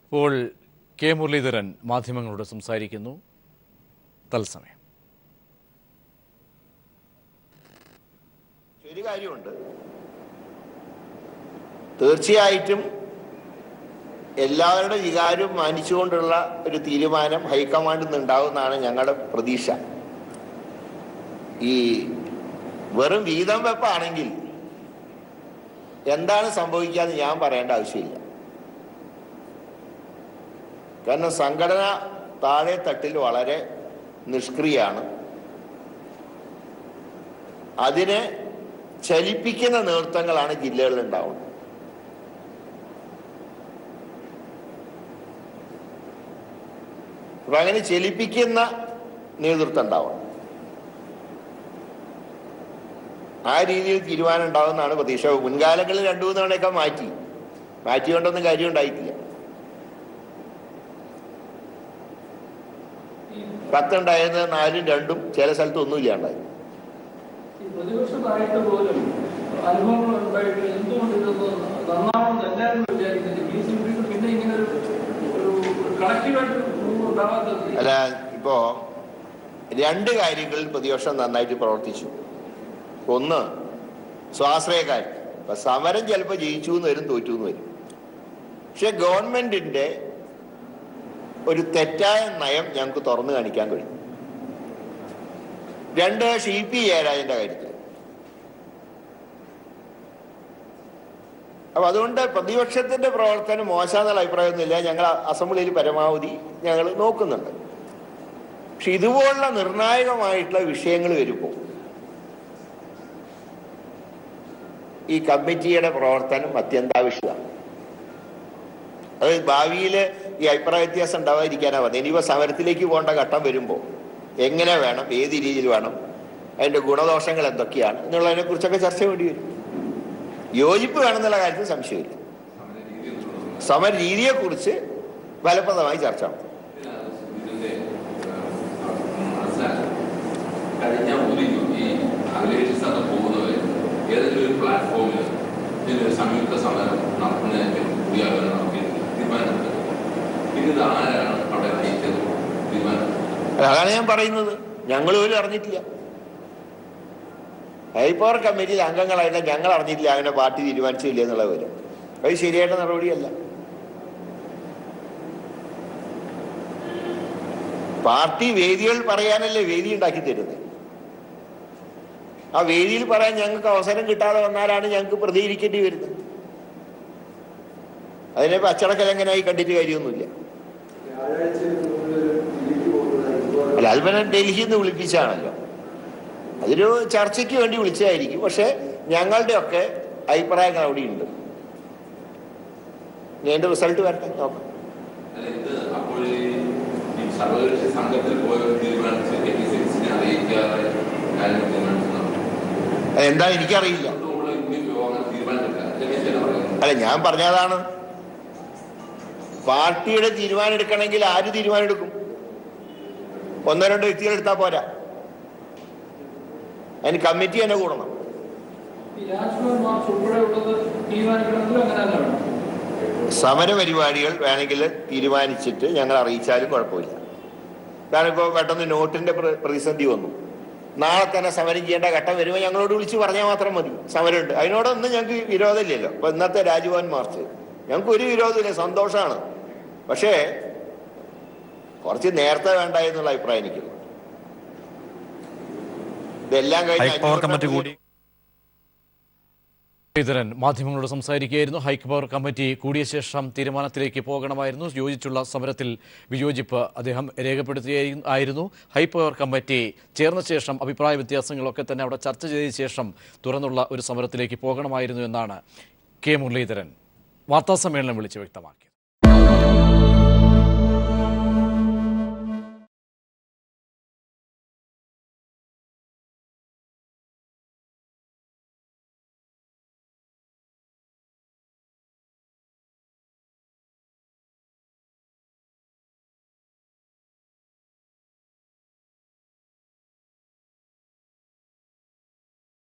ഇപ്പോൾ കെ മുരളീധരൻ മാധ്യമങ്ങളോട് സംസാരിക്കുന്നു. തത്സമയം. ഒരു കാര്യമുണ്ട്, തീർച്ചയായിട്ടും എല്ലാവരുടെ വികാരവും മാനിച്ചുകൊണ്ടുള്ള ഒരു തീരുമാനം ഹൈക്കമാൻഡിൽ നിന്നുണ്ടാവുമെന്നാണ് ഞങ്ങളുടെ പ്രതീക്ഷ. ഈ വെറും വീതം വെപ്പാണെങ്കിൽ എന്താണ് സംഭവിക്കാന്ന് ഞാൻ പറയേണ്ട ആവശ്യമില്ല. കാരണം സംഘടന താഴെ തട്ടിൽ വളരെ നിഷ്ക്രിയാണ്. അതിനെ ചലിപ്പിക്കുന്ന നേതൃത്വങ്ങളാണ് ജില്ലകളിൽ ഉണ്ടാവുന്നത്. അപ്പൊ അങ്ങനെ ചലിപ്പിക്കുന്ന നേതൃത്വം ഉണ്ടാവണം. ആ രീതിയിൽ തീരുമാനം ഉണ്ടാവുമെന്നാണ് പ്രതീക്ഷ. മുൻകാലങ്ങളിൽ 2-3 തവണയൊക്കെ മാറ്റിക്കൊണ്ടൊന്നും കാര്യം ഉണ്ടായിട്ടില്ല. 10 ഉണ്ടായിരുന്നത് 4-ഉം 2-ഉം ചില സ്ഥലത്ത് ഒന്നുമില്ല ഉണ്ടായി. അല്ല, ഇപ്പോ 2 കാര്യങ്ങളിൽ പ്രതിപക്ഷം നന്നായിട്ട് പ്രവർത്തിച്ചു. ഒന്ന്, സ്വാശ്രയക്കാർ. ഇപ്പൊ സമരം ചിലപ്പോൾ ജയിച്ചു എന്ന് വരും, തോറ്റു എന്ന് വരും. പക്ഷെ ഗവൺമെന്റിന്റെ ഒരു തെറ്റായ നയം ഞങ്ങൾക്ക് തുറന്നു കാണിക്കാൻ കഴിയും. 2, ഷില്പി ജയരാജന്റെ കാര്യത്തിൽ. അപ്പൊ അതുകൊണ്ട് പ്രതിപക്ഷത്തിന്റെ പ്രവർത്തനം മോശമെന്നുള്ള അഭിപ്രായമൊന്നുമില്ല. ഞങ്ങൾ അസംബ്ലിയിൽ പരമാവധി ഞങ്ങൾ നോക്കുന്നുണ്ട്. പക്ഷെ ഇതുപോലുള്ള നിർണായകമായിട്ടുള്ള വിഷയങ്ങൾ വരുമ്പോൾ ഈ കമ്മിറ്റിയുടെ പ്രവർത്തനം അത്യന്താവശ്യമാണ്. അത് ഭാവിയിൽ ഈ അഭിപ്രായ വ്യത്യാസം ഉണ്ടാവാതിരിക്കാനാണ് പറഞ്ഞത്. ഇനിയിപ്പോൾ സമരത്തിലേക്ക് പോകേണ്ട ഘട്ടം വരുമ്പോൾ എങ്ങനെ വേണം, ഏത് രീതിയിൽ വേണം, അതിൻ്റെ ഗുണദോഷങ്ങൾ എന്തൊക്കെയാണ് എന്നുള്ളതിനെ കുറിച്ചൊക്കെ ചർച്ച വേണ്ടി വരും. യോജിപ്പ് വേണമെന്നുള്ള കാര്യത്തിൽ സംശയമില്ല. സമര രീതിയെക്കുറിച്ച് ഫലപ്രദമായി ചർച്ച നടത്തും. ഏതെങ്കിലും ഒരു പ്ലാറ്റ്ഫോമിൽ സംയുക്ത സമരം നടത്തുന്നതിന് അതാണ് ഞാൻ പറയുന്നത്. ഞങ്ങൾ പോലും അറിഞ്ഞിട്ടില്ല. ഹൈപ്പവർ കമ്മിറ്റിയിൽ അംഗങ്ങളായിട്ട് ഞങ്ങൾ അറിഞ്ഞിട്ടില്ല അങ്ങനെ പാർട്ടി തീരുമാനിച്ചില്ല എന്നുള്ള വിവരം. അത് ശരിയായിട്ട് നടപടിയല്ല. പാർട്ടി വേദികൾ പറയാനല്ലേ വേദി ഉണ്ടാക്കി തരുന്നത്. ആ വേദിയിൽ പറയാൻ ഞങ്ങൾക്ക് അവസരം കിട്ടാതെ വന്നാലാണ് ഞങ്ങൾക്ക് പ്രതികരിക്കേണ്ടി വരുന്നത്. അതിനിപ്പോ അച്ചടക്കലംഘനമായി കണ്ടിട്ട് കാര്യമൊന്നുമില്ല. അല്ല, അത് പിന്നെ ഡൽഹിയിൽ നിന്ന് വിളിപ്പിച്ചാണല്ലോ. അതൊരു ചർച്ചയ്ക്ക് വേണ്ടി വിളിച്ചതായിരിക്കും. പക്ഷെ ഞങ്ങളുടെ ഒക്കെ അഭിപ്രായങ്ങൾ അവിടെ ഉണ്ട്. അതിന്റെ റിസൾട്ട് വരട്ടെ, നോക്കാം. എന്താ എനിക്കറിയില്ല. അല്ല, ഞാൻ പറഞ്ഞതാണ്, പാർട്ടിയുടെ തീരുമാനം എടുക്കണമെങ്കിൽ ആര് തീരുമാനം എടുക്കും? 1-2 വ്യക്തികൾ എടുത്താൽ പോരാ. അതിന് കമ്മിറ്റി തന്നെ കൂടണം. സമര പരിപാടികൾ വേണമെങ്കിൽ തീരുമാനിച്ചിട്ട് ഞങ്ങൾ അറിയിച്ചാലും കുഴപ്പമില്ല. കാരണം ഇപ്പോൾ പെട്ടെന്ന് നോട്ടിന്റെ പ്രതിസന്ധി വന്നു. നാളെ തന്നെ സമരം ചെയ്യേണ്ട ഘട്ടം വരുമ്പോൾ ഞങ്ങളോട് വിളിച്ച് പറഞ്ഞാൽ മാത്രം മതി. സമരമുണ്ട്, അതിനോടൊന്നും ഞങ്ങൾക്ക് വിരോധമില്ലല്ലോ. അപ്പൊ ഇന്നത്തെ രാജ്ഭവൻ മാർച്ച് ഞങ്ങൾക്ക് ഒരു വിരോധമില്ല, സന്തോഷമാണ്. പക്ഷേ കുറച്ച് നേരത്തെ വേണ്ട എന്നുള്ള അഭിപ്രായം എനിക്കുണ്ട്. ഇതെല്ലാം കഴിഞ്ഞ് മുരളീധരൻ മാധ്യമങ്ങളോട് സംസാരിക്കുകയായിരുന്നു. ഹൈപ്പവർ കമ്മിറ്റി കൂടിയ ശേഷം തീരുമാനത്തിലേക്ക് പോകണമായിരുന്നു. യോജിച്ചുള്ള സമരത്തിൽ വിയോജിപ്പ് അദ്ദേഹം രേഖപ്പെടുത്തുകയായിരുന്നു. ഹൈപ്പവർ കമ്മിറ്റി ചേർന്ന ശേഷം അഭിപ്രായ വ്യത്യാസങ്ങളൊക്കെ തന്നെ അവിടെ ചർച്ച ചെയ്ത ശേഷം തുറന്നുള്ള ഒരു സമരത്തിലേക്ക് പോകണമായിരുന്നു എന്നാണ് കെ മുരളീധരൻ വാർത്താസമ്മേളനം വിളിച്ച് വ്യക്തമാക്കി.